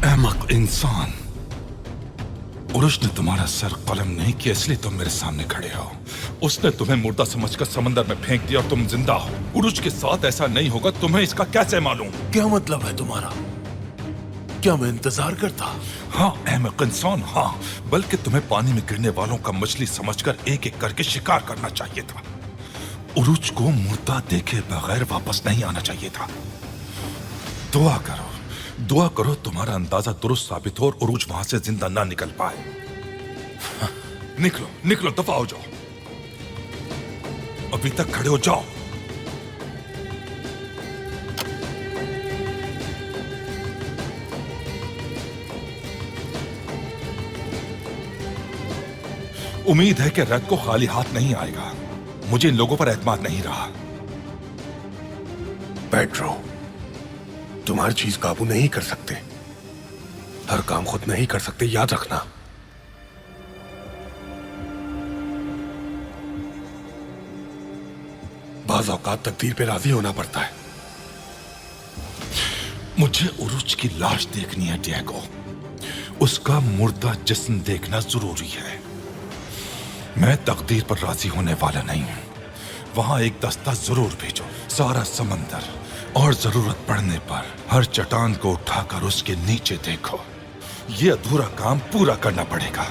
अहमक इंसान, उरुश ने तुम्हारा सर कलम नहीं किया इसलिए तुम मेरे सामने खड़े हो। उसने तुम्हें मुर्दा समझकर समंदर में फेंक दिया और तुम जिंदा हो। उरुश के साथ ऐसा नहीं होगा, तुम्हें इसका कैसे मालूम? क्या मतलब है तुम्हारा? क्या मैं इंतजार करता? हाँ अहमक इंसान, हाँ, बल्कि तुम्हें पानी में गिरने वालों का मछली समझकर एक एक करके शिकार करना चाहिए था। उरुज को मुर्दा देखे बगैर वापस नहीं आना चाहिए था। दुआ करो तुम्हारा अंदाजा दुरुस्त साबित हो और उरुज वहां से जिंदा ना निकल पाए। निकलो निकलो, दफा हो जाओ, अभी तक खड़े हो जाओ। उम्मीद है कि रथ को खाली हाथ नहीं आएगा। मुझे इन लोगों पर एतमाद नहीं रहा। पेड्रो, तुम हर चीज काबू नहीं कर सकते, हर काम खुद नहीं कर सकते, याद रखना। बाज़ औकात तकदीर पे राजी होना पड़ता है। मुझे उरुज की लाश देखनी है डिएगो। उसका मुर्दा जिस्म देखना जरूरी है। मैं तकदीर पर राजी होने वाला नहीं हूं। वहां एक दस्ता जरूर भेजो, सारा समंदर, और जरूरत पड़ने पर हर चट्टान को उठाकर उसके नीचे देखो। यह अधूरा काम पूरा करना पड़ेगा।